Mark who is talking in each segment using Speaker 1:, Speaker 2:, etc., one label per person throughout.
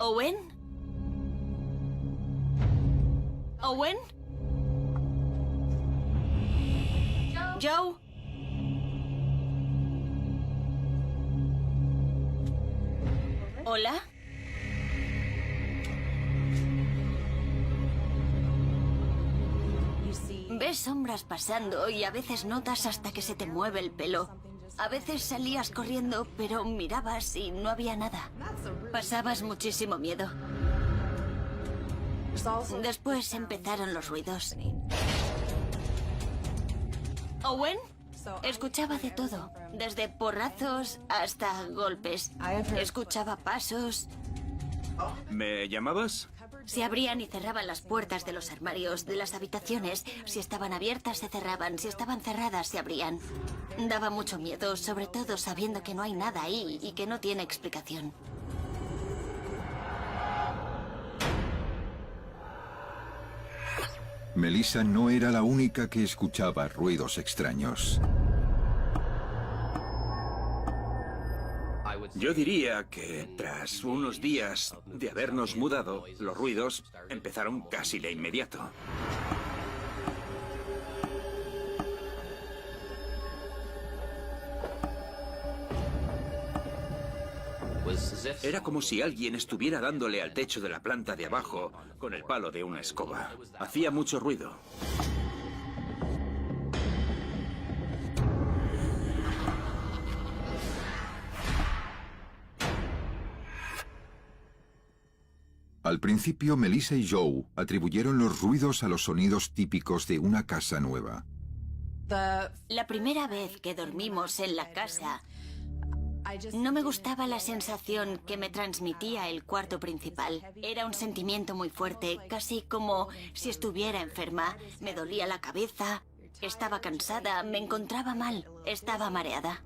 Speaker 1: ¿Owen? ¿Owen? ¿Joe? ¿Hola? Ves sombras pasando y a veces notas hasta que se te mueve el pelo. A veces salías corriendo, pero mirabas y no había nada. Pasabas muchísimo miedo. Después empezaron los ruidos. ¿Owen? Escuchaba de todo, desde porrazos hasta golpes. Escuchaba pasos.
Speaker 2: ¿Me llamabas?
Speaker 1: Se abrían y cerraban las puertas de los armarios, de las habitaciones. Si estaban abiertas, se cerraban. Si estaban cerradas, se abrían. Daba mucho miedo, sobre todo sabiendo que no hay nada ahí y que no tiene explicación.
Speaker 3: Melissa no era la única que escuchaba ruidos extraños.
Speaker 2: Yo diría que tras unos días de habernos mudado, los ruidos empezaron casi de inmediato. Era como si alguien estuviera dándole al techo de la planta de abajo con el palo de una escoba. Hacía mucho ruido.
Speaker 3: Al principio, Melissa y Joe atribuyeron los ruidos a los sonidos típicos de una casa nueva.
Speaker 1: La primera vez que dormimos en la casa, no me gustaba la sensación que me transmitía el cuarto principal. Era un sentimiento muy fuerte, casi como si estuviera enferma. Me dolía la cabeza, estaba cansada, me encontraba mal, estaba mareada.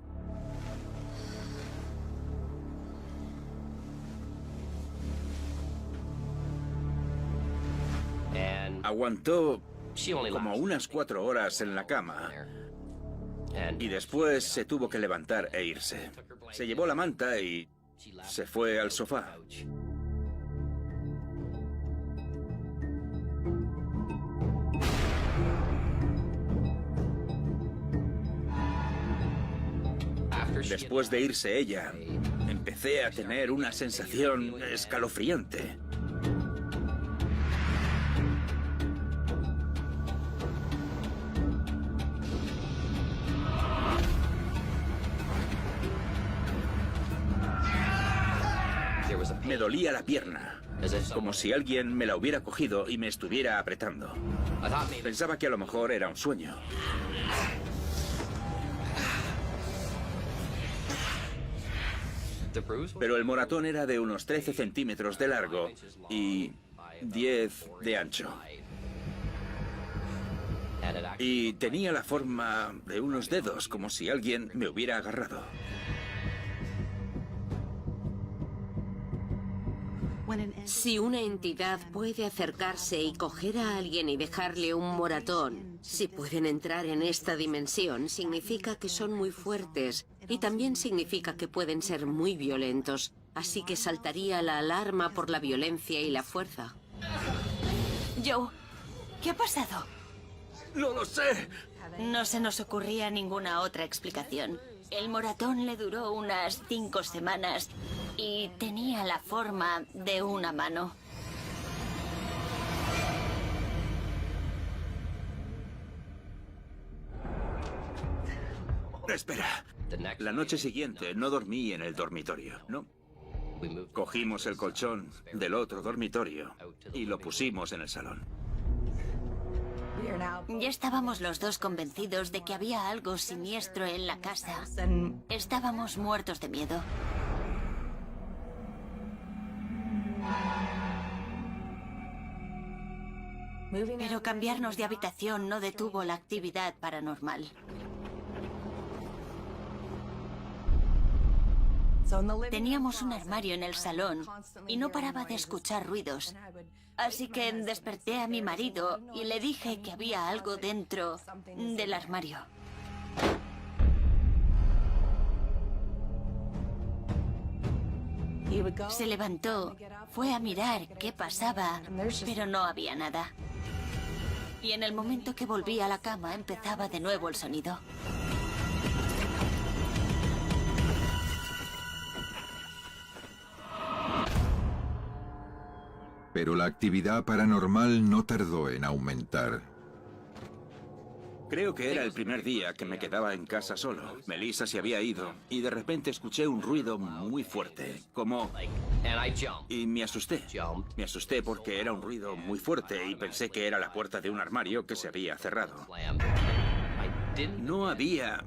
Speaker 2: Aguantó como unas 4 horas en la cama y después se tuvo que levantar e irse. Se llevó la manta y se fue al sofá. Después de irse ella, empecé a tener una sensación escalofriante. Me dolía la pierna, como si alguien me la hubiera cogido y me estuviera apretando. Pensaba que a lo mejor era un sueño. Pero el moratón era de unos 13 centímetros de largo y 10 de ancho. Y tenía la forma de unos dedos, como si alguien me hubiera agarrado.
Speaker 4: Si una entidad puede acercarse y coger a alguien y dejarle un moratón, si pueden entrar en esta dimensión, significa que son muy fuertes y también significa que pueden ser muy violentos. Así que saltaría la alarma por la violencia y la fuerza.
Speaker 1: Joe, ¿qué ha pasado?
Speaker 2: ¡No lo sé!
Speaker 1: No se nos ocurría ninguna otra explicación. El moratón le duró unas 5 semanas y tenía la forma de una mano.
Speaker 2: Espera. La noche siguiente no dormí en el dormitorio, ¿no? Cogimos el colchón del otro dormitorio y lo pusimos en el salón.
Speaker 1: Ya estábamos los dos convencidos de que había algo siniestro en la casa. Estábamos muertos de miedo. Pero cambiarnos de habitación no detuvo la actividad paranormal. Teníamos un armario en el salón y no paraba de escuchar ruidos. Así que desperté a mi marido y le dije que había algo dentro del armario. Se levantó, fue a mirar qué pasaba, pero no había nada. Y en el momento que volví a la cama empezaba de nuevo el sonido.
Speaker 3: Pero la actividad paranormal no tardó en aumentar.
Speaker 2: Creo que era el primer día que me quedaba en casa solo. Melissa se había ido y de repente escuché un ruido muy fuerte, como... Y me asusté. Me asusté porque era un ruido muy fuerte y pensé que era la puerta de un armario que se había cerrado. No había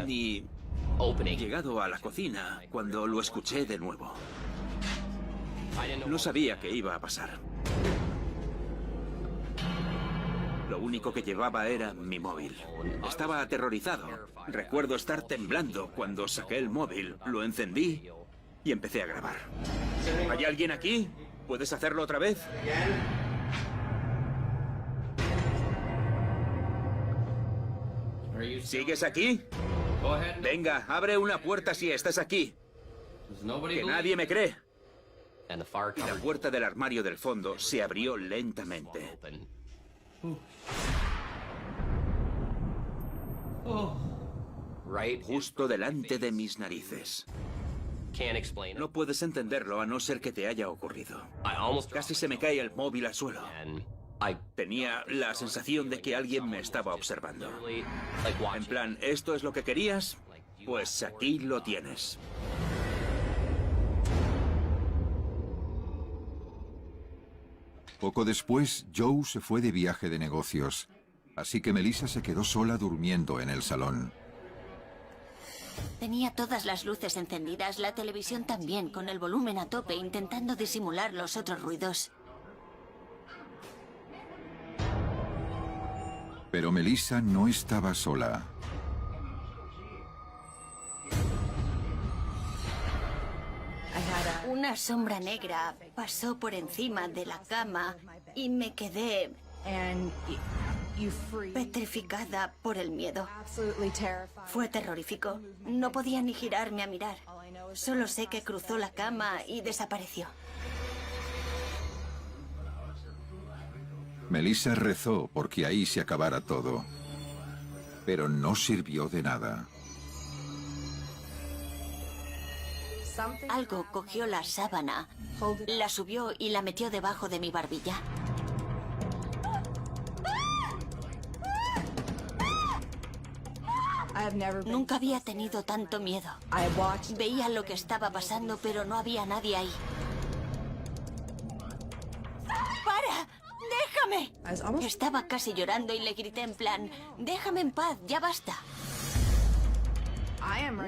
Speaker 2: ni llegado a la cocina cuando lo escuché de nuevo. No sabía qué iba a pasar. Lo único que llevaba era mi móvil. Estaba aterrorizado. Recuerdo estar temblando cuando saqué el móvil, lo encendí y empecé a grabar. ¿Hay alguien aquí? ¿Puedes hacerlo otra vez? ¿Sigues aquí? Venga, abre una puerta si estás aquí. Que nadie me cree. Y la puerta del armario del fondo se abrió lentamente. Justo delante de mis narices. No puedes entenderlo a no ser que te haya ocurrido. Casi se me cae el móvil al suelo. Tenía la sensación de que alguien me estaba observando. En plan, ¿esto es lo que querías? Pues aquí lo tienes.
Speaker 3: Poco después, Joe se fue de viaje de negocios, así que Melissa se quedó sola durmiendo en el salón.
Speaker 1: Tenía todas las luces encendidas, la televisión también, con el volumen a tope, intentando disimular los otros ruidos.
Speaker 3: Pero Melissa no estaba sola.
Speaker 1: Una sombra negra pasó por encima de la cama y me quedé petrificada por el miedo. Fue terrorífico. No podía ni girarme a mirar. Solo sé que cruzó la cama y desapareció.
Speaker 3: Melissa rezó porque ahí se acabara todo, pero no sirvió de nada.
Speaker 1: Algo cogió la sábana, la subió y la metió debajo de mi barbilla. Nunca había tenido tanto miedo. Veía lo que estaba pasando, pero no había nadie ahí. ¡Para! ¡Déjame! Estaba casi llorando y le grité en plan, déjame en paz, ya basta.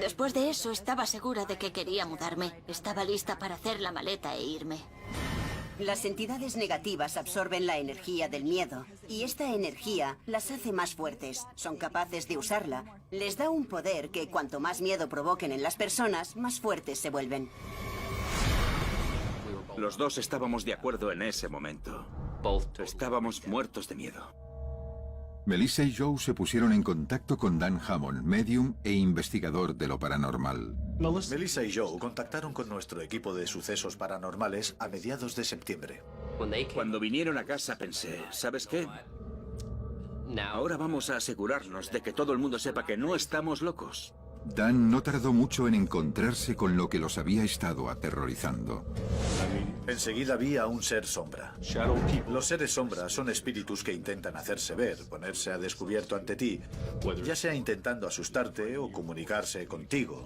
Speaker 1: Después de eso estaba segura de que quería mudarme. Estaba lista para hacer la maleta e irme.
Speaker 5: Las entidades negativas absorben la energía del miedo y esta energía las hace más fuertes. Son capaces de usarla. Les da un poder que cuanto más miedo provoquen en las personas, más fuertes se vuelven.
Speaker 2: Los dos estábamos de acuerdo en ese momento. Estábamos muertos de miedo.
Speaker 3: Melissa y Joe se pusieron en contacto con Dan Hammond, medium e investigador de lo paranormal.
Speaker 6: Melissa y Joe contactaron con nuestro equipo de sucesos paranormales a mediados de septiembre.
Speaker 2: Cuando vinieron a casa pensé, ¿sabes qué? Ahora vamos a asegurarnos de que todo el mundo sepa que no estamos locos.
Speaker 3: Dan no tardó mucho en encontrarse con lo que los había estado aterrorizando.
Speaker 6: Enseguida vi a un ser sombra. Los seres sombra son espíritus que intentan hacerse ver, ponerse a descubierto ante ti, ya sea intentando asustarte o comunicarse contigo.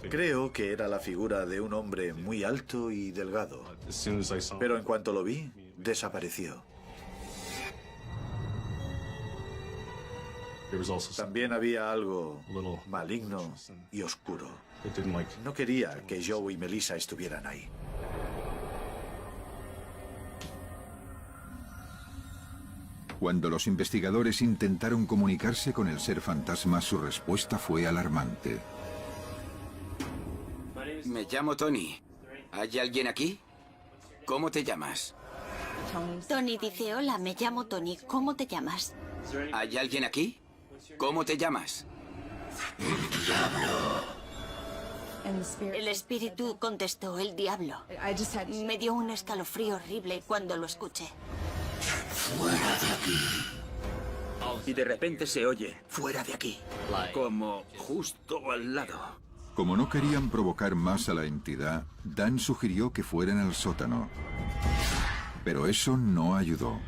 Speaker 6: Creo que era la figura de un hombre muy alto y delgado, pero en cuanto lo vi, desapareció. También había algo maligno y oscuro. No quería que Joe y Melissa estuvieran ahí.
Speaker 3: Cuando los investigadores intentaron comunicarse con el ser fantasma, su respuesta fue alarmante.
Speaker 7: Me llamo Tony. ¿Hay alguien aquí? ¿Cómo te llamas?
Speaker 1: Tony dice, hola, me llamo Tony. ¿Cómo te llamas?
Speaker 7: ¿Hay alguien aquí? ¿Cómo te llamas?
Speaker 1: El espíritu contestó, el diablo. Me dio un escalofrío horrible cuando lo escuché.
Speaker 2: Y de repente se oye, fuera de aquí, como justo al lado.
Speaker 3: Como no querían provocar más a la entidad, Dan sugirió que fueran al sótano. Pero eso no ayudó.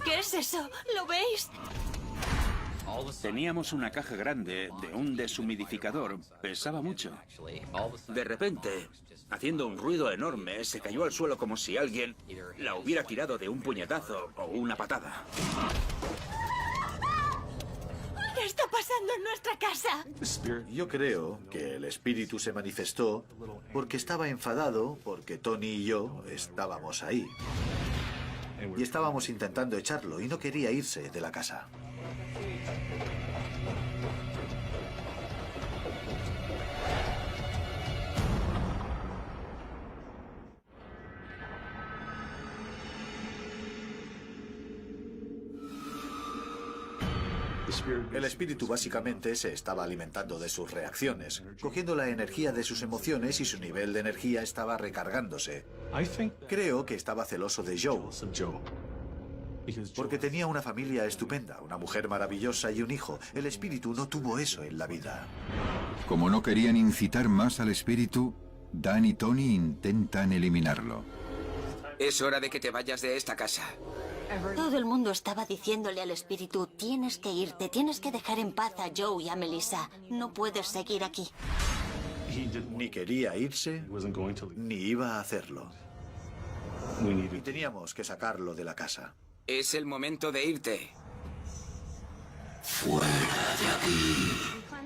Speaker 1: ¿Qué es eso? ¿Lo veis?
Speaker 2: Teníamos una caja grande de un deshumidificador. Pesaba mucho. De repente, haciendo un ruido enorme, se cayó al suelo como si alguien la hubiera tirado de un puñetazo o una patada.
Speaker 1: ¿Qué está pasando en nuestra casa?
Speaker 6: Yo creo que el espíritu se manifestó porque estaba enfadado porque Tony y yo estábamos ahí. Y estábamos intentando echarlo y no quería irse de la casa. El espíritu básicamente se estaba alimentando de sus reacciones, cogiendo la energía de sus emociones y su nivel de energía estaba recargándose. Creo que estaba celoso de Joe, porque tenía una familia estupenda, una mujer maravillosa y un hijo. El espíritu no tuvo eso en la vida.
Speaker 3: Como no querían incitar más al espíritu, Dan y Tony intentan eliminarlo.
Speaker 7: Es hora de que te vayas de esta casa.
Speaker 1: Todo el mundo estaba diciéndole al espíritu, tienes que irte, tienes que dejar en paz a Joe y a Melissa. No puedes seguir aquí.
Speaker 6: Ni quería irse, ni iba a hacerlo. Y teníamos que sacarlo de la casa.
Speaker 7: Es el momento de irte.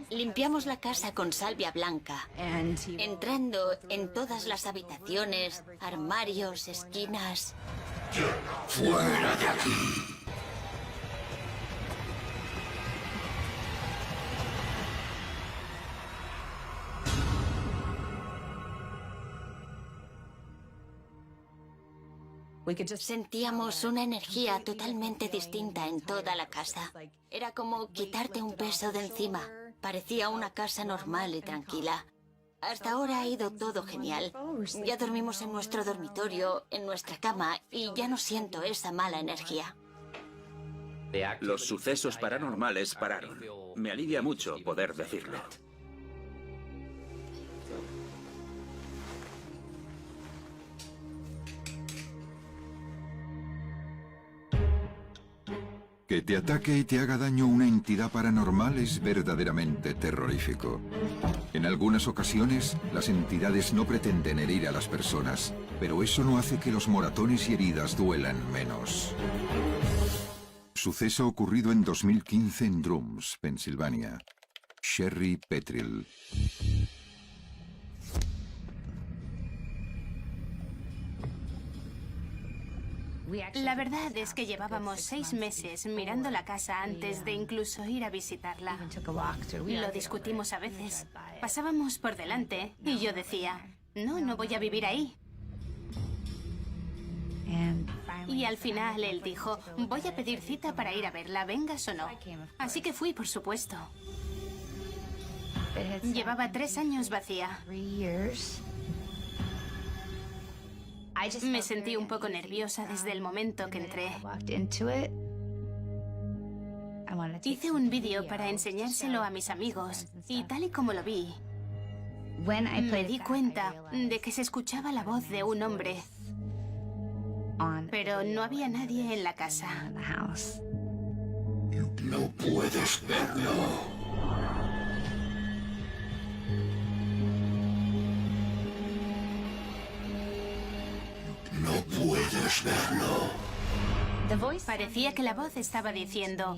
Speaker 1: Limpiamos la casa con salvia blanca, entrando en todas las habitaciones, armarios, esquinas.
Speaker 8: ¡Fuera de aquí!
Speaker 1: Sentíamos una energía totalmente distinta en toda la casa. Era como quitarte un peso de encima. Parecía una casa normal y tranquila. Hasta ahora ha ido todo genial. Ya dormimos en nuestro dormitorio, en nuestra cama, y ya no siento esa mala energía.
Speaker 2: Los sucesos paranormales pararon. Me alivia mucho poder decirlo.
Speaker 3: Que te ataque y te haga daño una entidad paranormal es verdaderamente terrorífico. En algunas ocasiones, las entidades no pretenden herir a las personas, pero eso no hace que los moratones y heridas duelan menos. Suceso ocurrido en 2015 en Drums, Pensilvania. Sherry Petrill.
Speaker 9: La verdad es que llevábamos 6 meses mirando la casa antes de incluso ir a visitarla. Lo discutimos a veces. Pasábamos por delante y yo decía, no voy a vivir ahí. Y al final él dijo, voy a pedir cita para ir a verla, vengas o no. Así que fui, por supuesto. Llevaba 3 años vacía. Me sentí un poco nerviosa desde el momento que entré. Hice un vídeo para enseñárselo a mis amigos y tal y como lo vi, me di cuenta de que se escuchaba la voz de un hombre, pero no había nadie en la casa.
Speaker 8: No puedes verlo. No puedes verlo.
Speaker 9: Parecía que la voz estaba diciendo,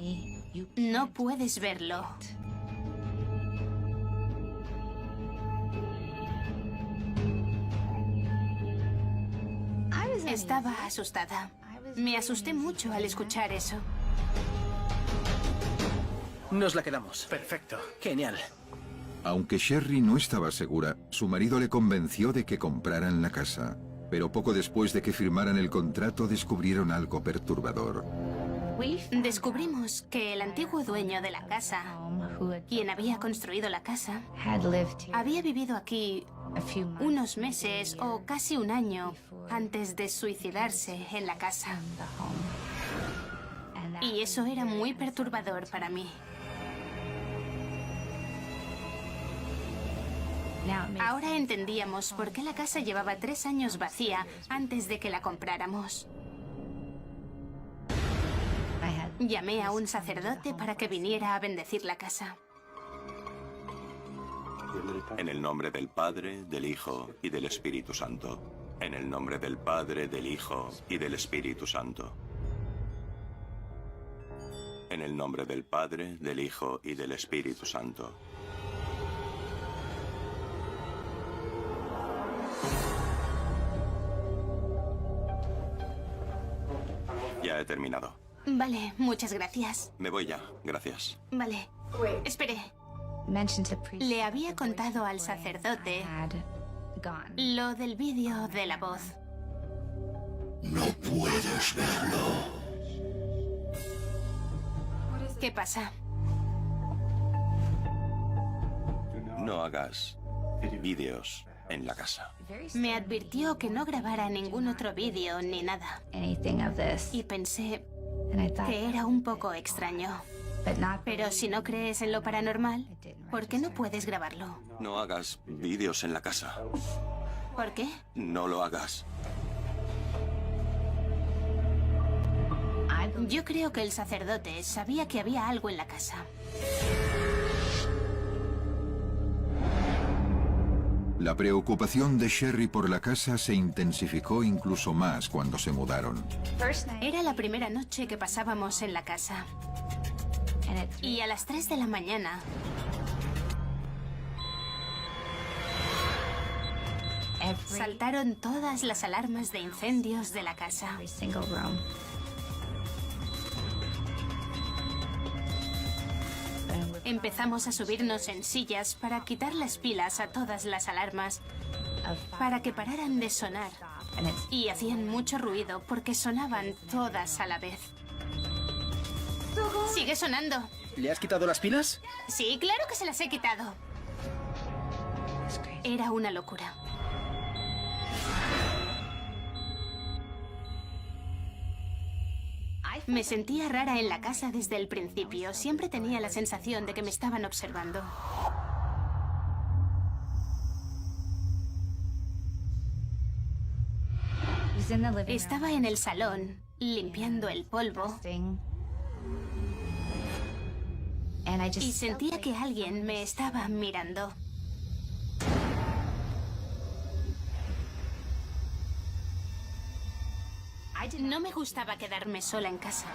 Speaker 9: no puedes verlo. Estaba asustada. Me asusté mucho al escuchar eso.
Speaker 10: Nos la quedamos. Perfecto. Genial.
Speaker 3: Aunque Sherry no estaba segura, su marido le convenció de que compraran la casa. Pero poco después de que firmaran el contrato descubrieron algo perturbador.
Speaker 9: Descubrimos que el antiguo dueño de la casa, quien había construido la casa, había vivido aquí unos meses o casi un año antes de suicidarse en la casa. Y eso era muy perturbador para mí. Ahora entendíamos por qué la casa llevaba 3 años vacía antes de que la compráramos. Llamé a un sacerdote para que viniera a bendecir la casa.
Speaker 11: En el nombre del Padre, del Hijo y del Espíritu Santo. En el nombre del Padre, del Hijo y del Espíritu Santo. En el nombre del Padre, del Hijo y del Espíritu Santo. Ya he terminado.
Speaker 9: Vale, muchas gracias.
Speaker 11: Me voy ya, gracias.
Speaker 9: Vale. Espere. Le había contado al sacerdote lo del vídeo de la voz.
Speaker 8: No puedes verlo.
Speaker 9: ¿Qué pasa?
Speaker 11: No hagas vídeos en la casa.
Speaker 9: Me advirtió que no grabara ningún otro vídeo ni nada. Y pensé que era un poco extraño. Pero si no crees en lo paranormal, ¿por qué no puedes grabarlo?
Speaker 11: No hagas vídeos en la casa.
Speaker 9: ¿Por qué?
Speaker 11: No lo hagas.
Speaker 9: Yo creo que el sacerdote sabía que había algo en la casa.
Speaker 3: La preocupación de Sherry por la casa se intensificó incluso más cuando se mudaron.
Speaker 9: Era la primera noche que pasábamos en la casa. Y a las 3 de la mañana... saltaron todas las alarmas de incendios de la casa. Empezamos a subirnos en sillas para quitar las pilas a todas las alarmas, para que pararan de sonar. Y hacían mucho ruido porque sonaban todas a la vez. Sigue sonando.
Speaker 10: ¿Le has quitado las pilas?
Speaker 9: Sí, claro que se las he quitado. Era una locura. Me sentía rara en la casa desde el principio. Siempre tenía la sensación de que me estaban observando. Estaba en el salón, limpiando el polvo. Y sentía que alguien me estaba mirando. No me gustaba quedarme sola en casa.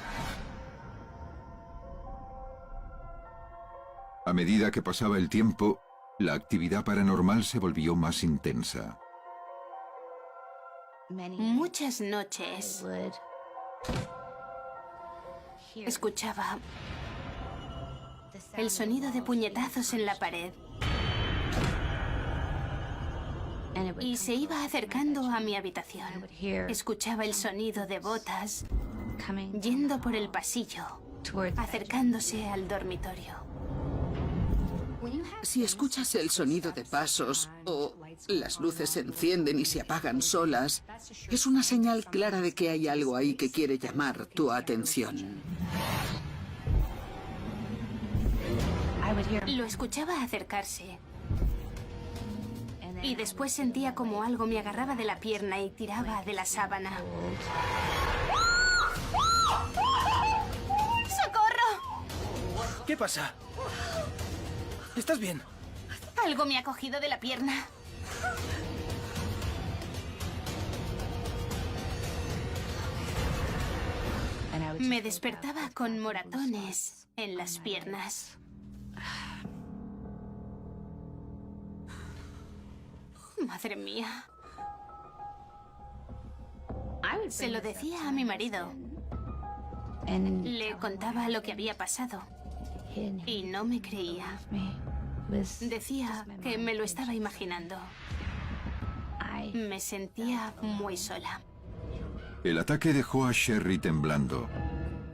Speaker 3: A medida que pasaba el tiempo, la actividad paranormal se volvió más intensa.
Speaker 9: Muchas noches escuchaba el sonido de puñetazos en la pared. Y se iba acercando a mi habitación. Escuchaba el sonido de botas yendo por el pasillo, acercándose al dormitorio.
Speaker 12: Si escuchas el sonido de pasos o las luces se encienden y se apagan solas, es una señal clara de que hay algo ahí que quiere llamar tu atención.
Speaker 9: Lo escuchaba acercarse. Y después sentía como algo me agarraba de la pierna y tiraba de la sábana. ¡Socorro!
Speaker 10: ¿Qué pasa? ¿Estás bien?
Speaker 9: Algo me ha cogido de la pierna. Me despertaba con moratones en las piernas. Madre mía. Se lo decía a mi marido. Le contaba lo que había pasado. Y no me creía. Decía que me lo estaba imaginando. Me sentía muy sola.
Speaker 3: El ataque dejó a Sherry temblando.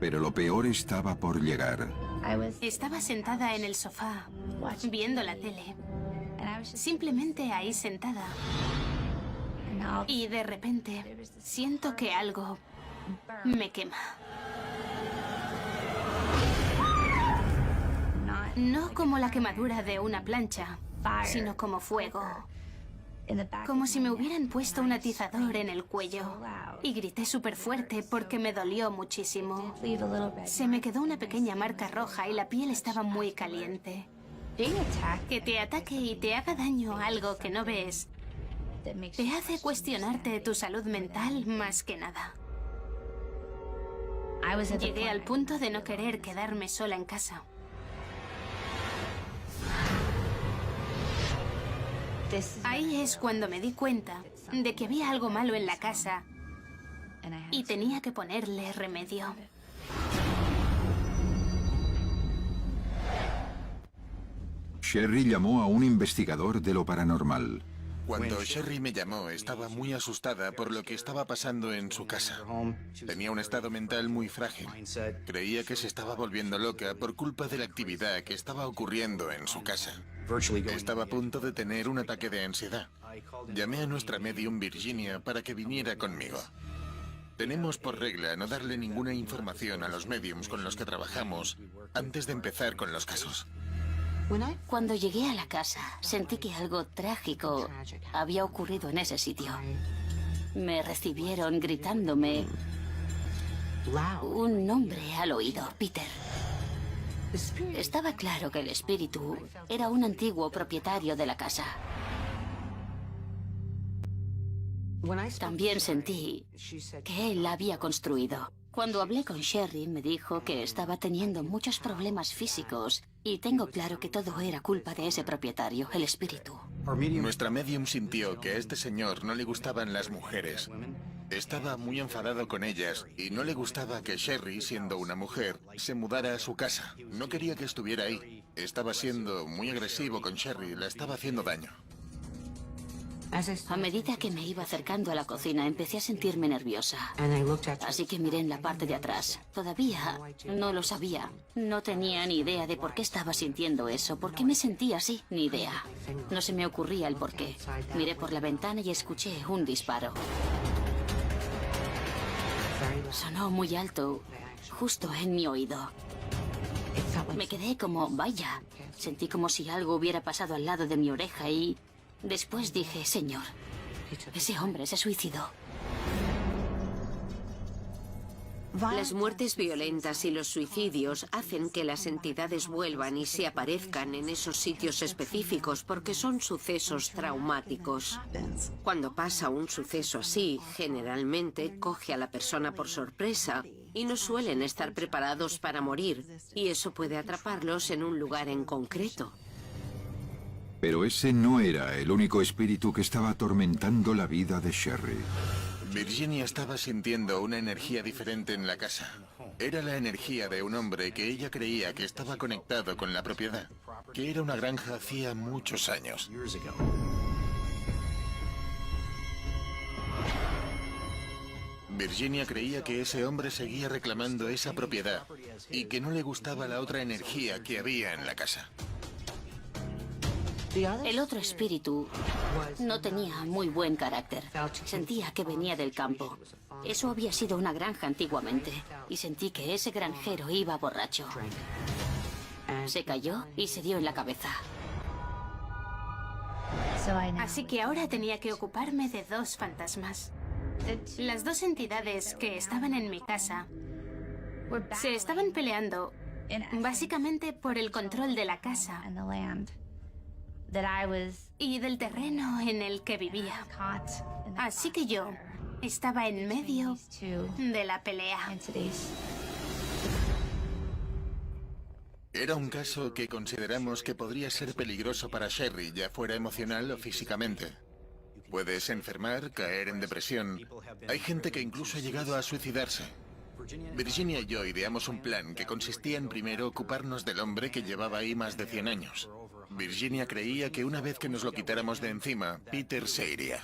Speaker 3: Pero lo peor estaba por llegar.
Speaker 9: Estaba sentada en el sofá, viendo la tele. Simplemente ahí sentada. Y de repente siento que algo me quema. No como la quemadura de una plancha, sino como fuego. Como si me hubieran puesto un atizador en el cuello. Y grité súper fuerte porque me dolió muchísimo. Se me quedó una pequeña marca roja y la piel estaba muy caliente. Que te ataque y te haga daño algo que no ves te hace cuestionarte tu salud mental más que nada. Llegué al punto de no querer quedarme sola en casa. Ahí es cuando me di cuenta de que había algo malo en la casa y tenía que ponerle remedio.
Speaker 3: Sherry llamó a un investigador de lo paranormal.
Speaker 13: Cuando Sherry me llamó, estaba muy asustada por lo que estaba pasando en su casa. Tenía un estado mental muy frágil. Creía que se estaba volviendo loca por culpa de la actividad que estaba ocurriendo en su casa. Estaba a punto de tener un ataque de ansiedad. Llamé a nuestra medium Virginia para que viniera conmigo. Tenemos por regla no darle ninguna información a los mediums con los que trabajamos antes de empezar con los casos.
Speaker 1: Cuando llegué a la casa, sentí que algo trágico había ocurrido en ese sitio. Me recibieron gritándome un nombre al oído, Peter. Estaba claro que el espíritu era un antiguo propietario de la casa. También sentí que él la había construido. Cuando hablé con Sherry, me dijo que estaba teniendo muchos problemas físicos y tengo claro que todo era culpa de ese propietario, el espíritu.
Speaker 13: Nuestra medium sintió que a este señor no le gustaban las mujeres. Estaba muy enfadado con ellas y no le gustaba que Sherry, siendo una mujer, se mudara a su casa. No quería que estuviera ahí. Estaba siendo muy agresivo con Sherry, la estaba haciendo daño.
Speaker 1: A medida que me iba acercando a la cocina, empecé a sentirme nerviosa. Así que miré en la parte de atrás. Todavía no lo sabía. No tenía ni idea de por qué estaba sintiendo eso, por qué me sentía así, ni idea. No se me ocurría el por qué. Miré por la ventana y escuché un disparo. Sonó muy alto, justo en mi oído. Me quedé como, vaya. Sentí como si algo hubiera pasado al lado de mi oreja y... después dije, señor, ese hombre se suicidó.
Speaker 4: Las muertes violentas y los suicidios hacen que las entidades vuelvan y se aparezcan en esos sitios específicos porque son sucesos traumáticos. Cuando pasa un suceso así, generalmente coge a la persona por sorpresa y no suelen estar preparados para morir, y eso puede atraparlos en un lugar en concreto.
Speaker 3: Pero ese no era el único espíritu que estaba atormentando la vida de Sherry.
Speaker 13: Virginia estaba sintiendo una energía diferente en la casa. Era la energía de un hombre que ella creía que estaba conectado con la propiedad, que era una granja hacía muchos años. Virginia creía que ese hombre seguía reclamando esa propiedad y que no le gustaba la otra energía que había en la casa.
Speaker 1: El otro espíritu no tenía muy buen carácter. Sentía que venía del campo. Eso había sido una granja antiguamente. Y sentí que ese granjero iba borracho. Se cayó y se dio en la cabeza.
Speaker 9: Así que ahora tenía que ocuparme de dos fantasmas. Las dos entidades que estaban en mi casa se estaban peleando básicamente por el control de la casa y del terreno en el que vivía. Así que yo estaba en medio de la pelea.
Speaker 13: Era un caso que consideramos que podría ser peligroso para Sherry, ya fuera emocional o físicamente. Puedes enfermar, caer en depresión. Hay gente que incluso ha llegado a suicidarse. Virginia y yo ideamos un plan que consistía en primero ocuparnos del hombre que llevaba ahí más de 100 años. Virginia creía que una vez que nos lo quitáramos de encima, Peter se iría.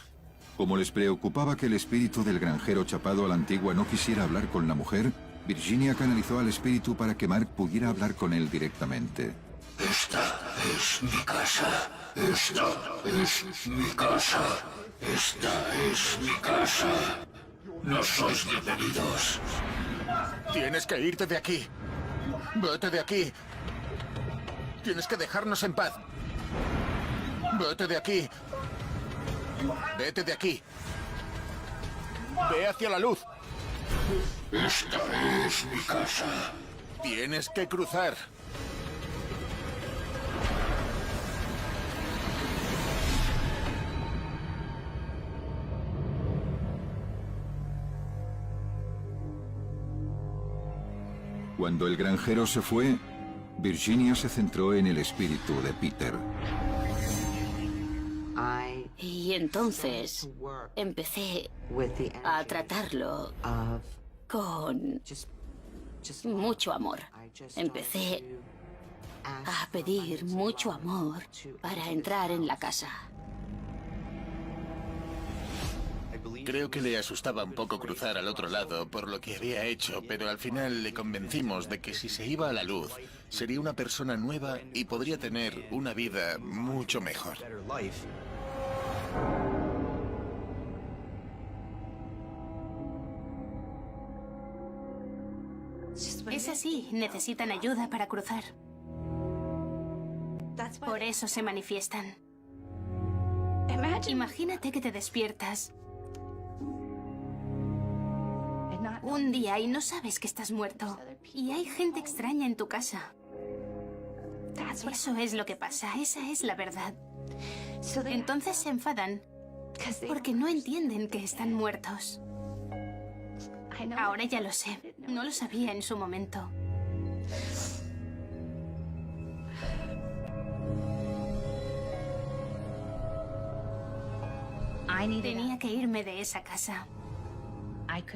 Speaker 3: Como les preocupaba que el espíritu del granjero chapado a la antigua no quisiera hablar con la mujer, Virginia canalizó al espíritu para que Mark pudiera hablar con él directamente.
Speaker 8: Esta es mi casa. Esta es mi casa. Esta es mi casa. No sois bienvenidos.
Speaker 13: Tienes que irte de aquí. Vete de aquí. Tienes que dejarnos en paz. Vete de aquí. Vete de aquí. Ve hacia la luz.
Speaker 8: Esta es mi casa.
Speaker 13: Tienes que cruzar.
Speaker 3: Cuando el granjero se fue, Virginia se centró en el espíritu de Peter.
Speaker 1: Y entonces empecé a tratarlo con mucho amor. Empecé a pedir mucho amor para entrar en la casa.
Speaker 13: Creo que le asustaba un poco cruzar al otro lado por lo que había hecho, pero al final le convencimos de que si se iba a la luz, sería una persona nueva y podría tener una vida mucho mejor.
Speaker 9: Es así, necesitan ayuda para cruzar. Por eso se manifiestan. Imagínate que te despiertas un día y no sabes que estás muerto. Y hay gente extraña en tu casa. Eso es lo que pasa, esa es la verdad. Entonces se enfadan porque no entienden que están muertos. Ahora ya lo sé, no lo sabía en su momento. Tenía que irme de esa casa.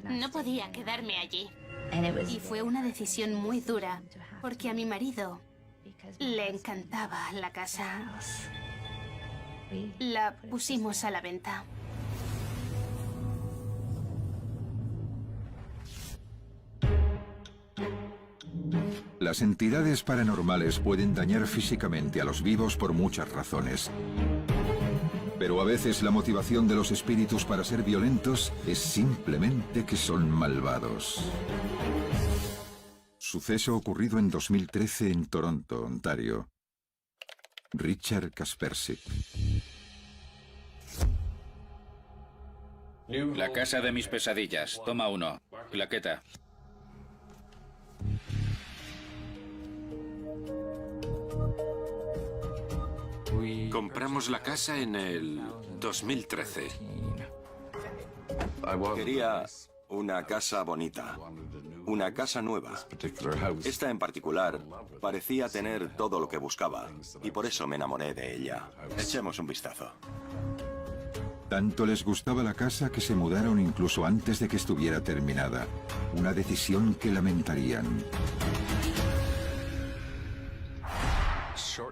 Speaker 9: No podía quedarme allí. Y fue una decisión muy dura, porque a mi marido le encantaba la casa. La pusimos a la venta.
Speaker 3: Las entidades paranormales pueden dañar físicamente a los vivos por muchas razones. Pero a veces la motivación de los espíritus para ser violentos es simplemente que son malvados. Suceso ocurrido en 2013 en Toronto, Ontario. Richard Kaspersky.
Speaker 14: La casa de mis pesadillas. Toma 1. Claqueta.
Speaker 15: Compramos la casa en el 2013.
Speaker 11: Quería una casa bonita, una casa nueva. Esta en particular parecía tener todo lo que buscaba y por eso me enamoré de ella. Echemos un vistazo.
Speaker 3: Tanto les gustaba la casa que se mudaron incluso antes de que estuviera terminada. Una decisión que lamentarían.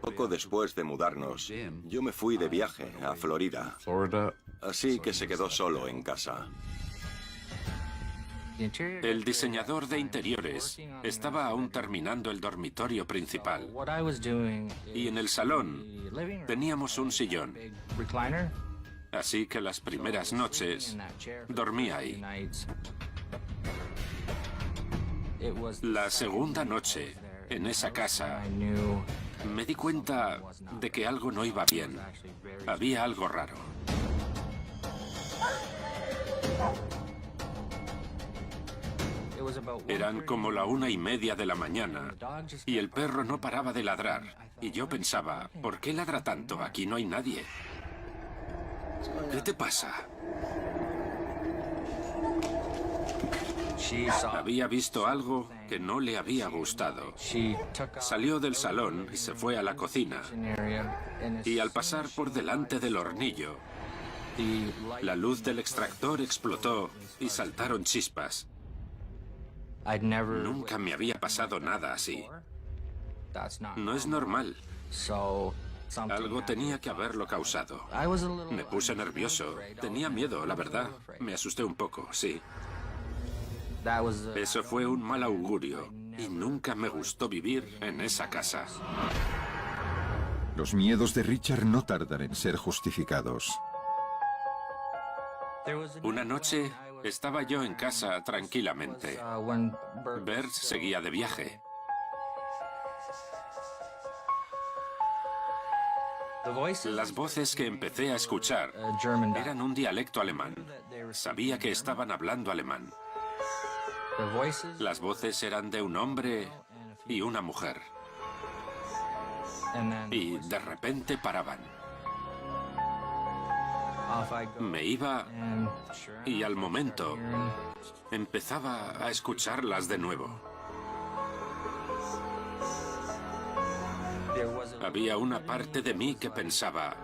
Speaker 11: Poco después de mudarnos, yo me fui de viaje a Florida. Así que se quedó solo en casa.
Speaker 15: El diseñador de interiores estaba aún terminando el dormitorio principal. Y en el salón teníamos un sillón. Así que las primeras noches dormí ahí. La segunda noche, en esa casa, me di cuenta de que algo no iba bien. Había algo raro. Eran como la 1:30 de la mañana y el perro no paraba de ladrar. Y yo pensaba, ¿por qué ladra tanto? Aquí no hay nadie. ¿Qué te pasa? Había visto algo que no le había gustado. Salió del salón y se fue a la cocina. Y al pasar por delante del hornillo, la luz del extractor explotó y saltaron chispas. Nunca me había pasado nada así. No es normal. Algo tenía que haberlo causado. Me puse nervioso. Tenía miedo, la verdad. Me asusté un poco, sí. Eso fue un mal augurio y nunca me gustó vivir en esa casa.
Speaker 3: Los miedos de Richard no tardan en ser justificados.
Speaker 15: Una noche estaba yo en casa tranquilamente. Bert seguía de viaje. Las voces que empecé a escuchar eran un dialecto alemán. Sabía que estaban hablando alemán. Las voces eran de un hombre y una mujer. Y de repente paraban. Me iba y al momento empezaba a escucharlas de nuevo. Había una parte de mí que pensaba,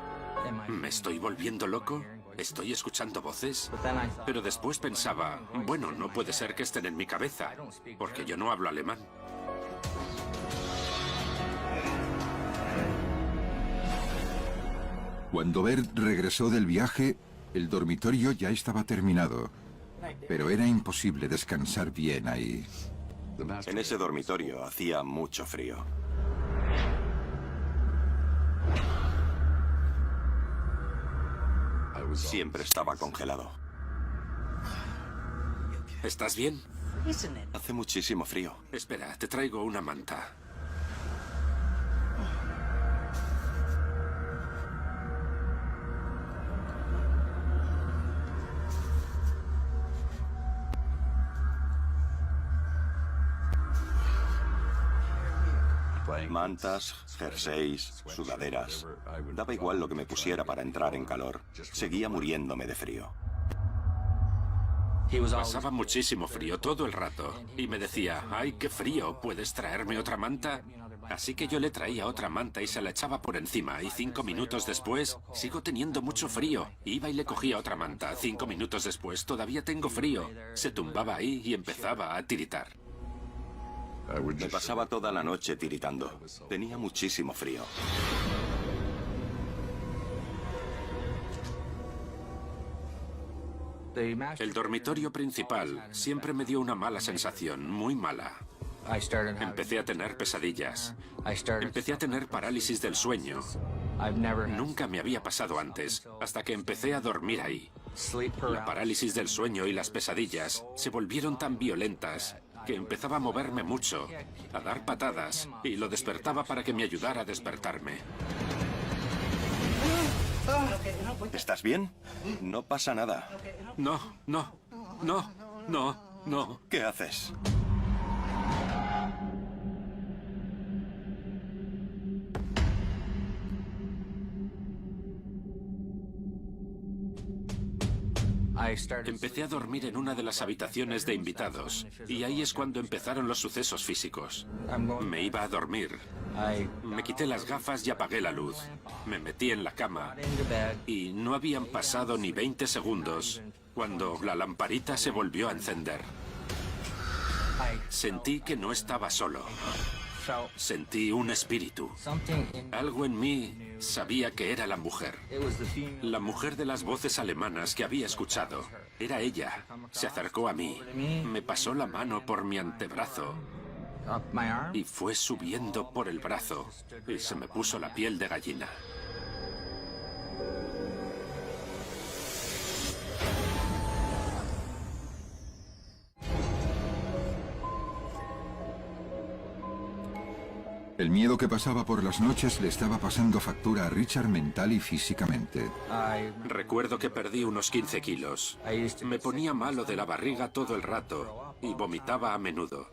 Speaker 15: ¿me estoy volviendo loco? ¿Estoy escuchando voces? Pero después pensaba, bueno, no puede ser que estén en mi cabeza, porque yo no hablo alemán.
Speaker 3: Cuando Bert regresó del viaje, el dormitorio ya estaba terminado, pero era imposible descansar bien ahí.
Speaker 11: En ese dormitorio hacía mucho frío. Siempre estaba congelado.
Speaker 15: ¿Estás bien?
Speaker 11: Hace muchísimo frío.
Speaker 15: Espera, te traigo una manta.
Speaker 11: Mantas, jerseys, sudaderas. Daba igual lo que me pusiera para entrar en calor. Seguía muriéndome de frío.
Speaker 15: Pasaba muchísimo frío todo el rato. Y me decía, ¡ay, qué frío! ¿Puedes traerme otra manta? Así que yo le traía otra manta y se la echaba por encima. Y 5 minutos después, sigo teniendo mucho frío. Iba y le cogía otra manta. 5 minutos después, todavía tengo frío. Se tumbaba ahí y empezaba a tiritar.
Speaker 11: Me pasaba toda la noche tiritando. Tenía muchísimo frío.
Speaker 15: El dormitorio principal siempre me dio una mala sensación, muy mala. Empecé a tener pesadillas. Empecé a tener parálisis del sueño. Nunca me había pasado antes, hasta que empecé a dormir ahí. La parálisis del sueño y las pesadillas se volvieron tan violentas que empezaba a moverme mucho, a dar patadas, y lo despertaba para que me ayudara a despertarme.
Speaker 11: ¿Estás bien? No pasa nada.
Speaker 15: No.
Speaker 11: ¿Qué haces?
Speaker 15: Empecé a dormir en una de las habitaciones de invitados, y ahí es cuando empezaron los sucesos físicos. Me iba a dormir. Me quité las gafas y apagué la luz. Me metí en la cama, y no habían pasado ni 20 segundos cuando la lamparita se volvió a encender. Sentí que no estaba solo. Sentí un espíritu. Algo en mí sabía que era la mujer. La mujer de las voces alemanas que había escuchado. Era ella. Se acercó a mí. Me pasó la mano por mi antebrazo. Y fue subiendo por el brazo. Y se me puso la piel de gallina.
Speaker 3: El miedo que pasaba por las noches le estaba pasando factura a Richard mental y físicamente.
Speaker 15: Recuerdo que perdí unos 15 kilos. Me ponía malo de la barriga todo el rato y vomitaba a menudo.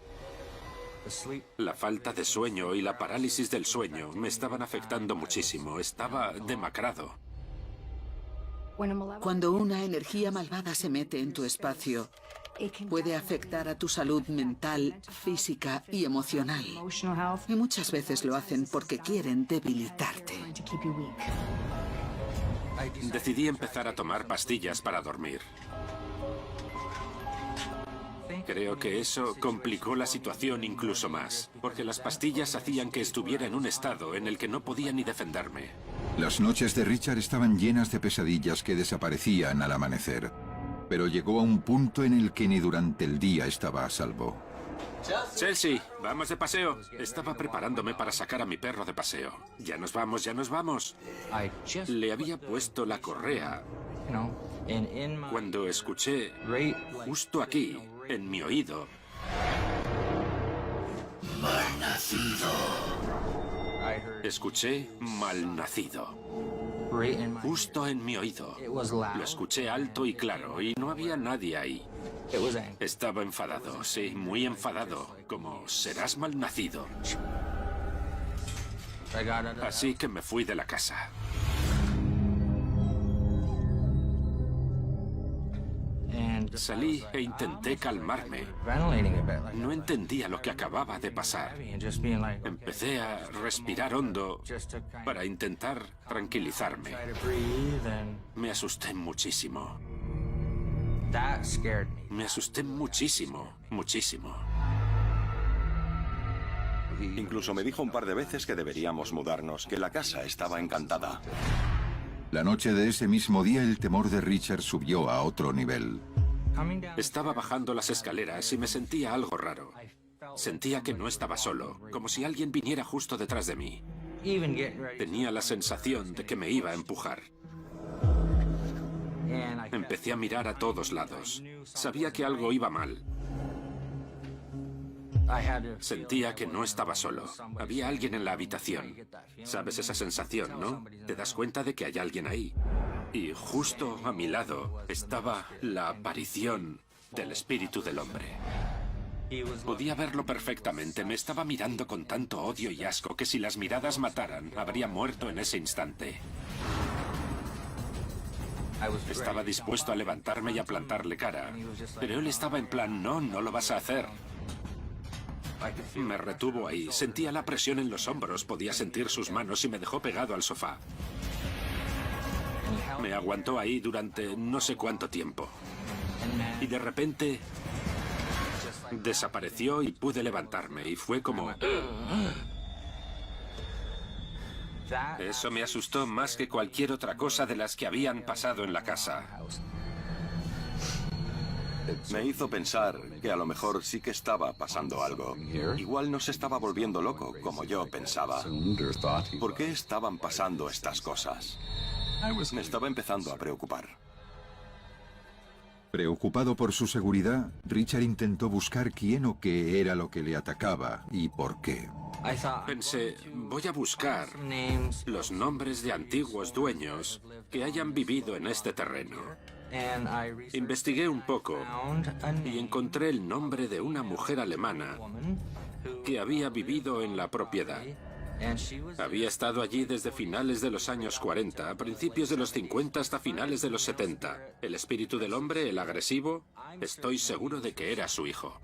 Speaker 15: La falta de sueño y la parálisis del sueño me estaban afectando muchísimo. Estaba demacrado.
Speaker 12: Cuando una energía malvada se mete en tu espacio, puede afectar a tu salud mental, física y emocional. Y muchas veces lo hacen porque quieren debilitarte.
Speaker 15: Decidí empezar a tomar pastillas para dormir. Creo que eso complicó la situación incluso más, porque las pastillas hacían que estuviera en un estado en el que no podía ni defenderme.
Speaker 3: Las noches de Richard estaban llenas de pesadillas que desaparecían al amanecer. Pero llegó a un punto en el que ni durante el día estaba a salvo.
Speaker 15: Chelsea, vamos de paseo. Estaba preparándome para sacar a mi perro de paseo. Ya nos vamos, ya nos vamos. Le había puesto la correa cuando escuché, justo aquí, en mi oído,
Speaker 8: Malnacido.
Speaker 15: escuché malnacido. Justo en mi oído. Lo escuché alto y claro, y no había nadie ahí. Estaba enfadado, sí, muy enfadado, como serás malnacido. Así que me fui de la casa. Salí e intenté calmarme. No entendía lo que acababa de pasar. Empecé a respirar hondo para intentar tranquilizarme. Me asusté muchísimo. Me asusté muchísimo, muchísimo.
Speaker 11: Incluso me dijo un par de veces que deberíamos mudarnos, que la casa estaba encantada.
Speaker 3: La noche de ese mismo día el temor de Richard subió a otro nivel.
Speaker 15: Estaba bajando las escaleras y me sentía algo raro. Sentía que no estaba solo, como si alguien viniera justo detrás de mí. Tenía la sensación de que me iba a empujar. Empecé a mirar a todos lados. Sabía que algo iba mal. Sentía que no estaba solo. Había alguien en la habitación. ¿Sabes esa sensación, no? Te das cuenta de que hay alguien ahí. Y justo a mi lado estaba la aparición del espíritu del hombre. Podía verlo perfectamente. Me estaba mirando con tanto odio y asco que si las miradas mataran, habría muerto en ese instante. Estaba dispuesto a levantarme y a plantarle cara. Pero él estaba en plan, no, no lo vas a hacer. Me retuvo ahí. Sentía la presión en los hombros. Podía sentir sus manos y me dejó pegado al sofá. Me aguantó ahí durante no sé cuánto tiempo. Y de repente desapareció y pude levantarme. Y fue como... Eso me asustó más que cualquier otra cosa de las que habían pasado en la casa.
Speaker 11: Me hizo pensar que a lo mejor sí que estaba pasando algo. Igual no se estaba volviendo loco, como yo pensaba. ¿Por qué estaban pasando estas cosas? Me estaba empezando a preocupar.
Speaker 3: Preocupado por su seguridad, Richard intentó buscar quién o qué era lo que le atacaba y por qué.
Speaker 15: Pensé, voy a buscar los nombres de antiguos dueños que hayan vivido en este terreno. Investigué un poco y encontré el nombre de una mujer alemana que había vivido en la propiedad. Había estado allí desde finales de los años 40, a principios de los 50 hasta finales de los 70. El espíritu del hombre, el agresivo, estoy seguro de que era su hijo.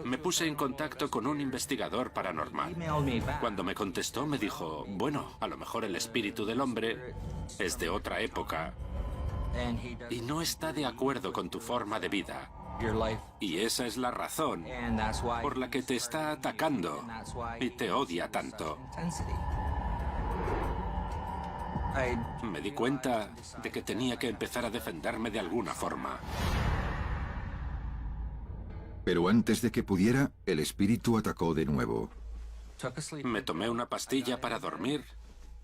Speaker 15: Me puse en contacto con un investigador paranormal. Cuando me contestó me dijo, bueno, a lo mejor el espíritu del hombre es de otra época y no está de acuerdo con tu forma de vida. Y esa es la razón por la que te está atacando y te odia tanto. Me di cuenta de que tenía que empezar a defenderme de alguna forma.
Speaker 3: Pero antes de que pudiera, el espíritu atacó de nuevo.
Speaker 15: Me tomé una pastilla para dormir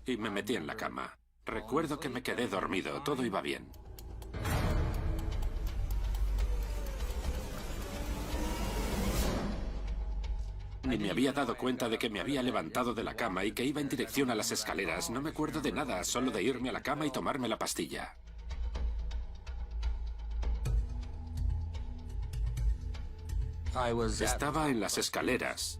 Speaker 15: y me metí en la cama. Recuerdo que me quedé dormido, todo iba bien. Y me había dado cuenta de que me había levantado de la cama y que iba en dirección a las escaleras. No me acuerdo de nada, solo de irme a la cama y tomarme la pastilla. Estaba en las escaleras.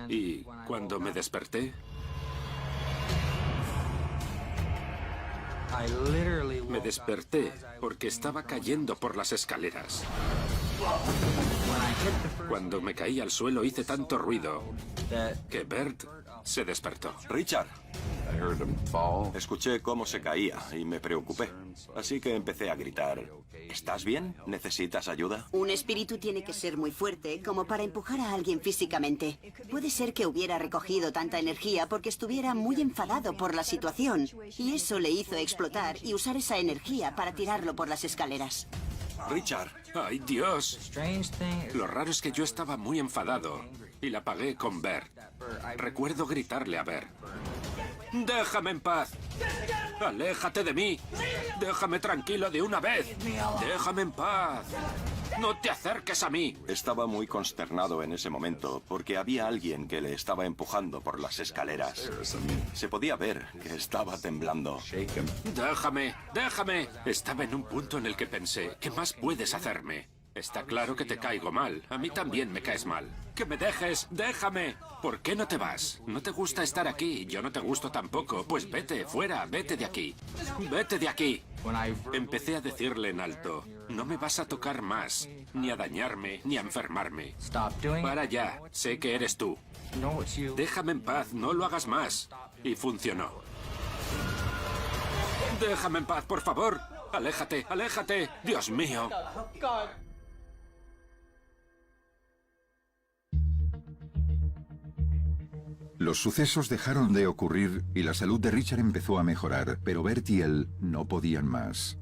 Speaker 15: Y cuando me desperté, me desperté porque estaba cayendo por las escaleras. Cuando me caí al suelo hice tanto ruido que Bert se despertó.
Speaker 11: Richard. Escuché cómo se caía y me preocupé. Así que empecé a gritar. ¿Estás bien? ¿Necesitas ayuda?
Speaker 5: Un espíritu tiene que ser muy fuerte como para empujar a alguien físicamente. Puede ser que hubiera recogido tanta energía porque estuviera muy enfadado por la situación. Y eso le hizo explotar y usar esa energía para tirarlo por las escaleras.
Speaker 11: Richard.
Speaker 15: ¡Ay, Dios! Lo raro es que yo estaba muy enfadado y la pagué con Bert. Recuerdo gritarle a Bert. ¡Déjame en paz! ¡Aléjate de mí! ¡Déjame tranquilo de una vez! ¡Déjame en paz! ¡No te acerques a mí!
Speaker 11: Estaba muy consternado en ese momento porque había alguien que le estaba empujando por las escaleras. Se podía ver que estaba temblando.
Speaker 15: ¡Déjame! ¡Déjame! Estaba en un punto en el que pensé, ¿qué más puedes hacerme? Está claro que te caigo mal. A mí también me caes mal. ¡Que me dejes! ¡Déjame! ¿Por qué no te vas? ¿No te gusta estar aquí? Yo no te gusto tampoco. Pues vete, fuera, vete de aquí. ¡Vete de aquí! Empecé a decirle en alto, no me vas a tocar más, ni a dañarme, ni a enfermarme. Para ya, sé que eres tú. Déjame en paz, no lo hagas más. Y funcionó. Déjame en paz, por favor. Aléjate, aléjate. Dios mío.
Speaker 3: Los sucesos dejaron de ocurrir y la salud de Richard empezó a mejorar, pero Bert y él no podían más.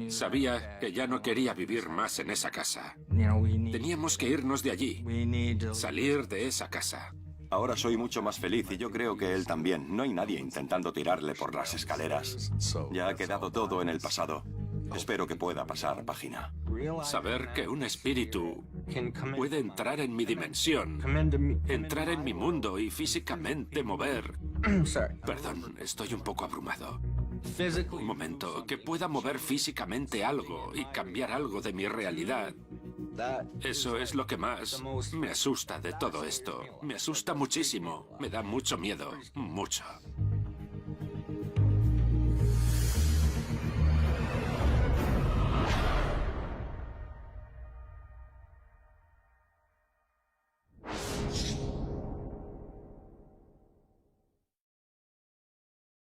Speaker 15: Sabía que ya no quería vivir más en esa casa. Teníamos que irnos de allí, salir de esa casa.
Speaker 11: Ahora soy mucho más feliz y yo creo que él también. No hay nadie intentando tirarle por las escaleras. Ya ha quedado todo en el pasado. Espero que pueda pasar página.
Speaker 15: Saber que un espíritu puede entrar en mi dimensión, entrar en mi mundo y físicamente mover... Perdón, estoy un poco abrumado. Un momento, que pueda mover físicamente algo y cambiar algo de mi realidad. Eso es lo que más me asusta de todo esto. Me asusta muchísimo. Me da mucho miedo. Mucho.